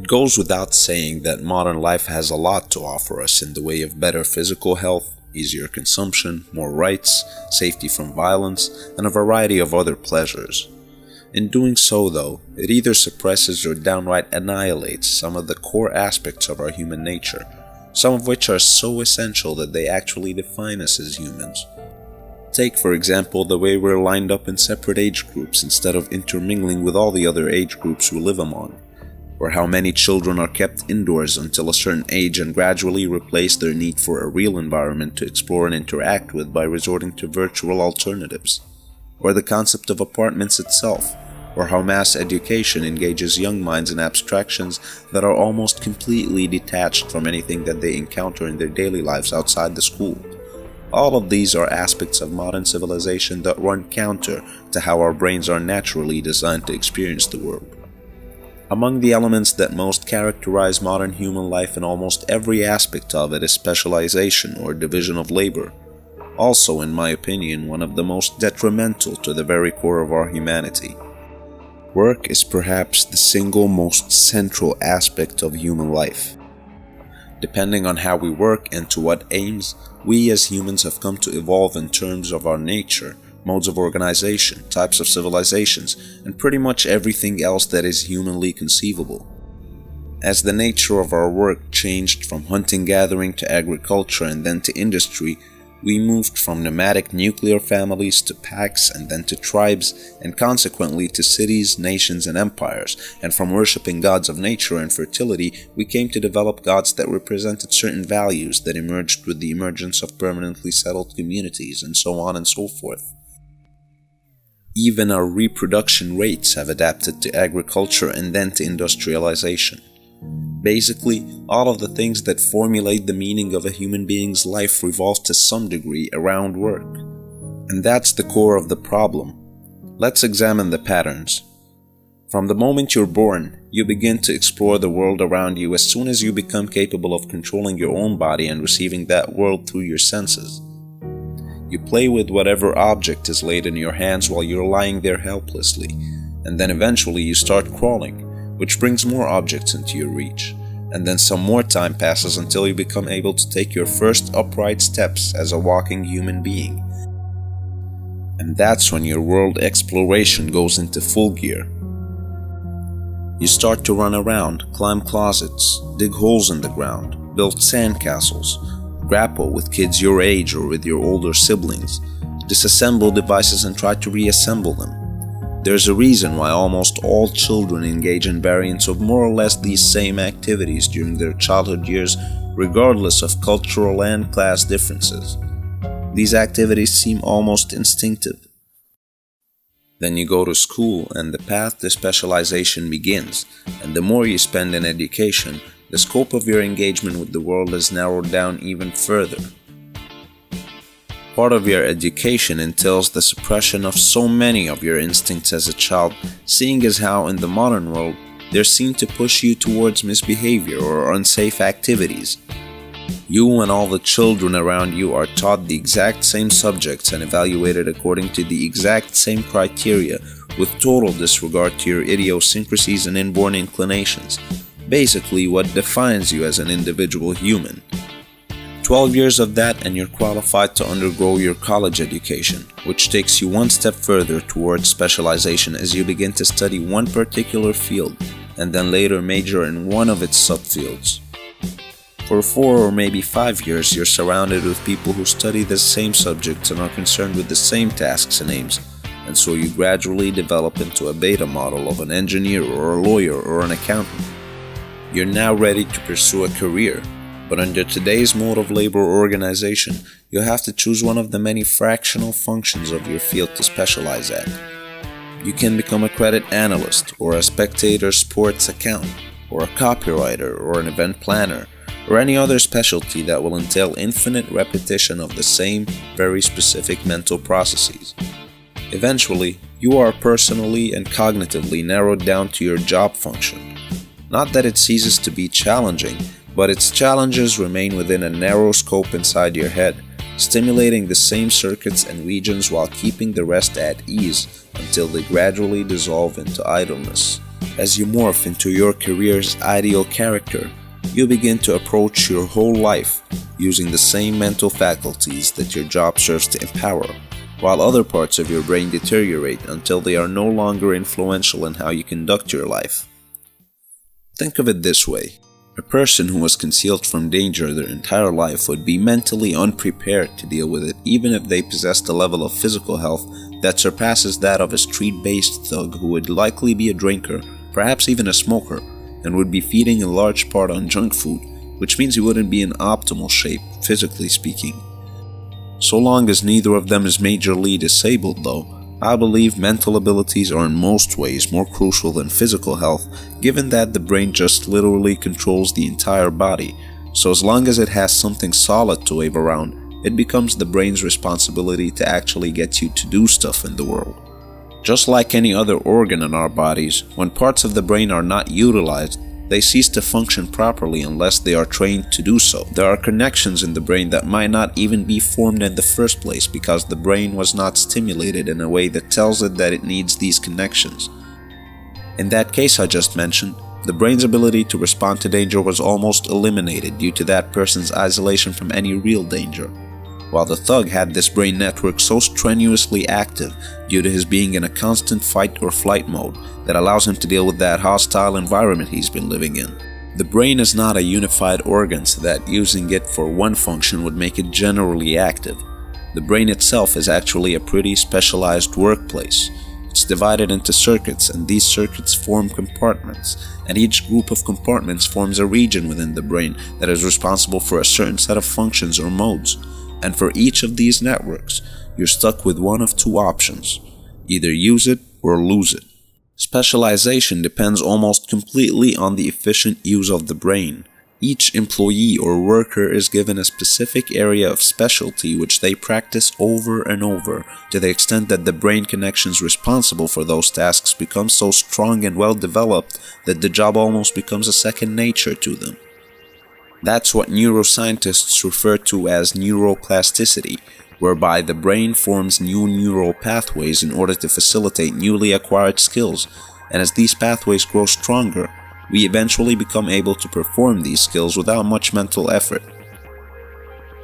It goes without saying that modern life has a lot to offer us in the way of better physical health, easier consumption, more rights, safety from violence, and a variety of other pleasures. In doing so, though, it either suppresses or downright annihilates some of the core aspects of our human nature, some of which are so essential that they actually define us as humans. Take, for example, the way we're lined up in separate age groups instead of intermingling with all the other age groups we live among, or how many children are kept indoors until a certain age and gradually replace their need for a real environment to explore and interact with by resorting to virtual alternatives, or the concept of apartments itself, or how mass education engages young minds in abstractions that are almost completely detached from anything that they encounter in their daily lives outside the school. All of these are aspects of modern civilization that run counter to how our brains are naturally designed to experience the world. Among the elements that most characterize modern human life in almost every aspect of it is specialization or division of labor. Also, in my opinion, one of the most detrimental to the very core of our humanity. Work is perhaps the single most central aspect of human life. Depending on how we work and to what aims, we as humans have come to evolve in terms of our nature, modes of organization, types of civilizations, and pretty much everything else that is humanly conceivable. As the nature of our work changed from hunting-gathering to agriculture and then to industry, we moved from nomadic nuclear families to packs and then to tribes, and consequently to cities, nations, and empires. And from worshipping gods of nature and fertility, we came to develop gods that represented certain values that emerged with the emergence of permanently settled communities, and so on and so forth. Even our reproduction rates have adapted to agriculture and then to industrialization. Basically, all of the things that formulate the meaning of a human being's life revolve to some degree around work. And that's the core of the problem. Let's examine the patterns. From the moment you're born, you begin to explore the world around you as soon as you become capable of controlling your own body and receiving that world through your senses. You play with whatever object is laid in your hands while you're lying there helplessly, and then eventually you start crawling, which brings more objects into your reach, and then some more time passes until you become able to take your first upright steps as a walking human being. And that's when your world exploration goes into full gear. You start to run around, climb closets, dig holes in the ground, build sandcastles, grapple with kids your age or with your older siblings, disassemble devices and try to reassemble them. There's a reason why almost all children engage in variants of more or less these same activities during their childhood years, regardless of cultural and class differences. These activities seem almost instinctive. Then you go to school and the path to specialization begins, and the more you spend in education, the scope of your engagement with the world is narrowed down even further. Part of your education entails the suppression of so many of your instincts as a child, seeing as how in the modern world they're seen to push you towards misbehavior or unsafe activities. You and all the children around you are taught the exact same subjects and evaluated according to the exact same criteria, with total disregard to your idiosyncrasies and inborn inclinations, basically what defines you as an individual human. 12 years of that and you're qualified to undergo your college education, which takes you one step further towards specialization as you begin to study one particular field and then later major in one of its subfields. For 4 or maybe 5 years, you're surrounded with people who study the same subjects and are concerned with the same tasks and aims, and so you gradually develop into a beta model of an engineer or a lawyer or an accountant. You're now ready to pursue a career. But under today's mode of labor organization, you'll have to choose one of the many fractional functions of your field to specialize at. You can become a credit analyst, or a spectator sports accountant, or a copywriter, or an event planner, or any other specialty that will entail infinite repetition of the same, very specific mental processes. Eventually, you are personally and cognitively narrowed down to your job function. Not that it ceases to be challenging, but its challenges remain within a narrow scope inside your head, stimulating the same circuits and regions while keeping the rest at ease until they gradually dissolve into idleness. As you morph into your career's ideal character, you begin to approach your whole life using the same mental faculties that your job serves to empower, while other parts of your brain deteriorate until they are no longer influential in how you conduct your life. Think of it this way. A person who was concealed from danger their entire life would be mentally unprepared to deal with it, even if they possessed a level of physical health that surpasses that of a street-based thug who would likely be a drinker, perhaps even a smoker, and would be feeding in large part on junk food, which means he wouldn't be in optimal shape, physically speaking. So long as neither of them is majorly disabled, though, I believe mental abilities are in most ways more crucial than physical health, given that the brain just literally controls the entire body. So as long as it has something solid to wave around, it becomes the brain's responsibility to actually get you to do stuff in the world. Just like any other organ in our bodies, when parts of the brain are not utilized, they cease to function properly unless they are trained to do so. There are connections in the brain that might not even be formed in the first place because the brain was not stimulated in a way that tells it that it needs these connections. In that case I just mentioned, the brain's ability to respond to danger was almost eliminated due to that person's isolation from any real danger, while the thug had this brain network so strenuously active due to his being in a constant fight or flight mode that allows him to deal with that hostile environment he's been living in. The brain is not a unified organ so that using it for one function would make it generally active. The brain itself is actually a pretty specialized workplace. It's divided into circuits, and these circuits form compartments, and each group of compartments forms a region within the brain that is responsible for a certain set of functions or modes. And for each of these networks, you're stuck with one of two options: either use it or lose it. Specialization depends almost completely on the efficient use of the brain. Each employee or worker is given a specific area of specialty which they practice over and over, to the extent that the brain connections responsible for those tasks become so strong and well developed that the job almost becomes a second nature to them. That's what neuroscientists refer to as neuroplasticity, whereby the brain forms new neural pathways in order to facilitate newly acquired skills, and as these pathways grow stronger, we eventually become able to perform these skills without much mental effort.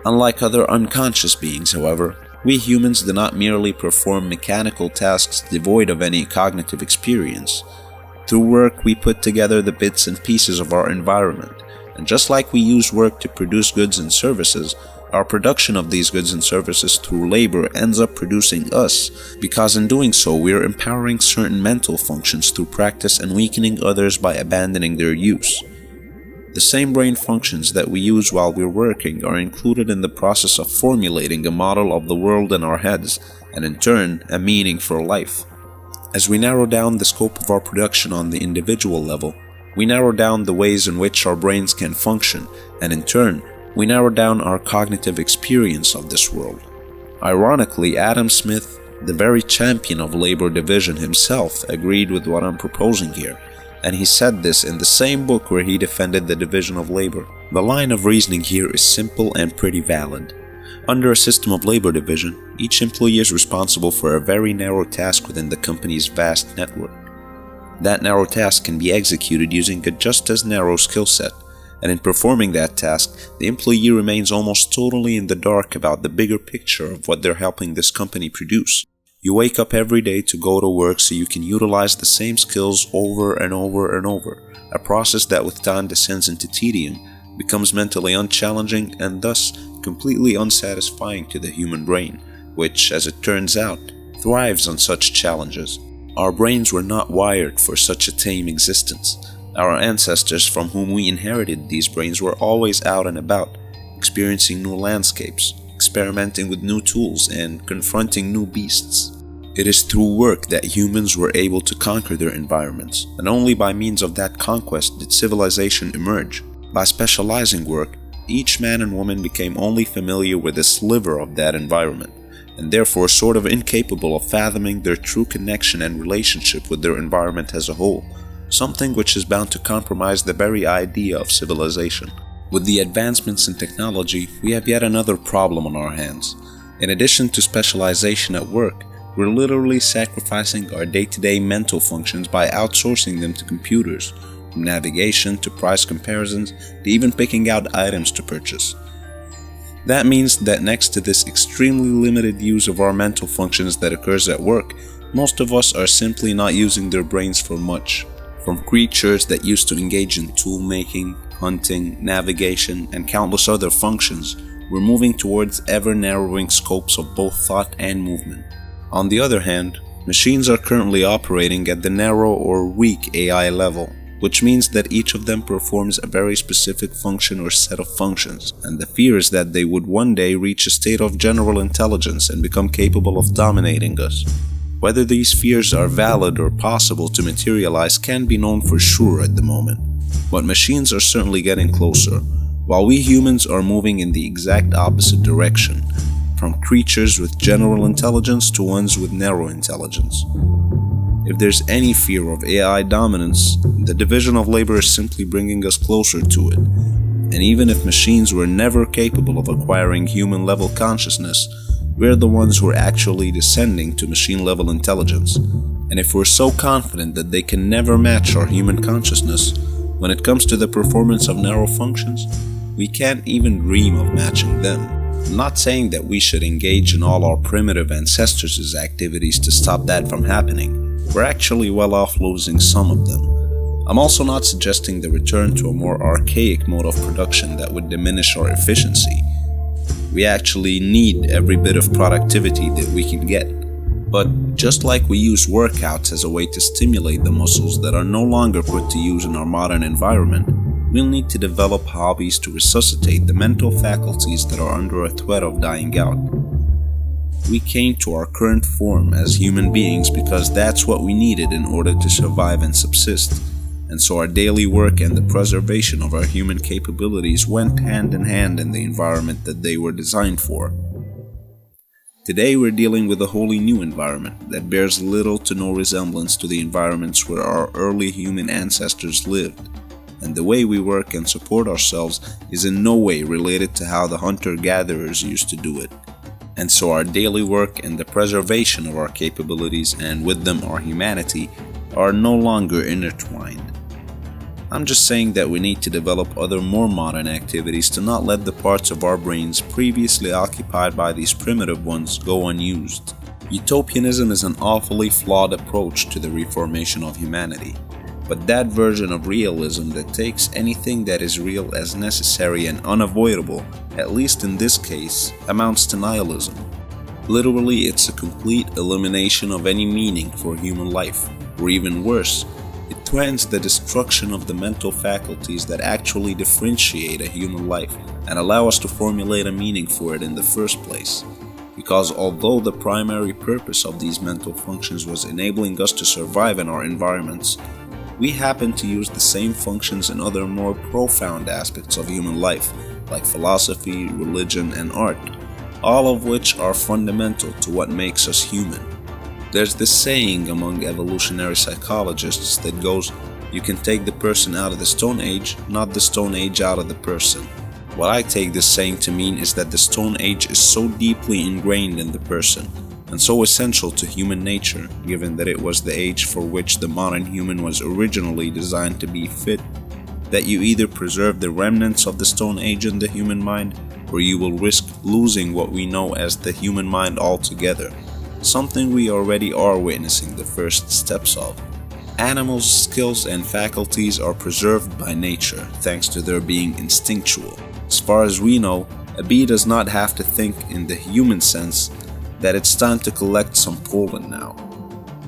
Unlike other unconscious beings, however, we humans do not merely perform mechanical tasks devoid of any cognitive experience. Through work, we put together the bits and pieces of our environment, and just like we use work to produce goods and services, our production of these goods and services through labor ends up producing us, because in doing so we are empowering certain mental functions through practice and weakening others by abandoning their use. The same brain functions that we use while we're working are included in the process of formulating a model of the world in our heads, and in turn, a meaning for life. As we narrow down the scope of our production on the individual level, we narrow down the ways in which our brains can function, and in turn, we narrow down our cognitive experience of this world. Ironically, Adam Smith, the very champion of labor division himself, agreed with what I'm proposing here, and he said this in the same book where he defended the division of labor. The line of reasoning here is simple and pretty valid. Under a system of labor division, each employee is responsible for a very narrow task within the company's vast network. That narrow task can be executed using a just as narrow skill set, and in performing that task, the employee remains almost totally in the dark about the bigger picture of what they're helping this company produce. You wake up every day to go to work so you can utilize the same skills over and over and over, a process that with time descends into tedium, becomes mentally unchallenging, and thus completely unsatisfying to the human brain, which, as it turns out, thrives on such challenges. Our brains were not wired for such a tame existence. Our ancestors from whom we inherited these brains were always out and about, experiencing new landscapes, experimenting with new tools, and confronting new beasts. It is through work that humans were able to conquer their environments, and only by means of that conquest did civilization emerge. By specializing work, each man and woman became only familiar with a sliver of that environment, and therefore sort of incapable of fathoming their true connection and relationship with their environment as a whole, something which is bound to compromise the very idea of civilization. With the advancements in technology, we have yet another problem on our hands. In addition to specialization at work, We're literally sacrificing our day-to-day mental functions by outsourcing them to computers, from navigation to price comparisons to even picking out items to purchase. That means that next to this extremely limited use of our mental functions that occurs at work, most of us are simply not using their brains for much. From creatures that used to engage in tool making, hunting, navigation, and countless other functions, we're moving towards ever-narrowing scopes of both thought and movement. On the other hand, machines are currently operating at the narrow or weak AI level, which means that each of them performs a very specific function or set of functions, and the fear is that they would one day reach a state of general intelligence and become capable of dominating us. Whether these fears are valid or possible to materialize can't be known for sure at the moment, but machines are certainly getting closer, while we humans are moving in the exact opposite direction, from creatures with general intelligence to ones with narrow intelligence. If there's any fear of AI dominance, the division of labor is simply bringing us closer to it. And even if machines were never capable of acquiring human-level consciousness, we're the ones who are actually descending to machine-level intelligence. And if we're so confident that they can never match our human consciousness, when it comes to the performance of narrow functions, we can't even dream of matching them. I'm not saying that we should engage in all our primitive ancestors' activities to stop that from happening. We're actually well off losing some of them. I'm also not suggesting the return to a more archaic mode of production that would diminish our efficiency. We actually need every bit of productivity that we can get. But just like we use workouts as a way to stimulate the muscles that are no longer put to use in our modern environment, we'll need to develop hobbies to resuscitate the mental faculties that are under a threat of dying out. We came to our current form as human beings because that's what we needed in order to survive and subsist, and so our daily work and the preservation of our human capabilities went hand in hand in the environment that they were designed for. Today we're dealing with a wholly new environment that bears little to no resemblance to the environments where our early human ancestors lived. And the way we work and support ourselves is in no way related to how the hunter-gatherers used to do it. And so our daily work and the preservation of our capabilities, and with them our humanity, are no longer intertwined. I'm just saying that we need to develop other more modern activities to not let the parts of our brains previously occupied by these primitive ones go unused. Utopianism is an awfully flawed approach to the reformation of humanity. But that version of realism that takes anything that is real as necessary and unavoidable, at least in this case, amounts to nihilism. Literally, it's a complete elimination of any meaning for human life, or even worse, it threatens the destruction of the mental faculties that actually differentiate a human life and allow us to formulate a meaning for it in the first place. Because although the primary purpose of these mental functions was enabling us to survive in our environments, we happen to use the same functions in other more profound aspects of human life, like philosophy, religion, and art, all of which are fundamental to what makes us human. There's this saying among evolutionary psychologists that goes, you can take the person out of the Stone Age, not the Stone Age out of the person. What I take this saying to mean is that the Stone Age is so deeply ingrained in the person, and so essential to human nature, given that it was the age for which the modern human was originally designed to be fit, that you either preserve the remnants of the Stone Age in the human mind, or you will risk losing what we know as the human mind altogether, something we already are witnessing the first steps of. Animals' skills and faculties are preserved by nature, thanks to their being instinctual. As far as we know, a bee does not have to think in the human sense that it's time to collect some pollen now.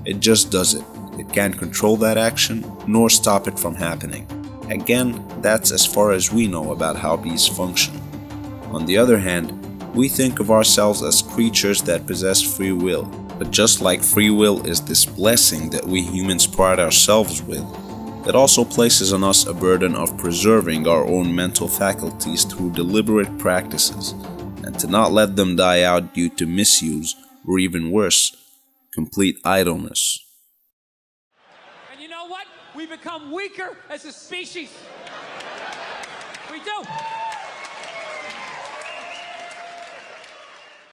It just does it. It can't control that action, nor stop it from happening. Again, that's as far as we know about how bees function. On the other hand, we think of ourselves as creatures that possess free will. But just like free will is this blessing that we humans pride ourselves with, it also places on us a burden of preserving our own mental faculties through deliberate practices, and to not let them die out due to misuse, or even worse, complete idleness. And you know what? We become weaker as a species. We do.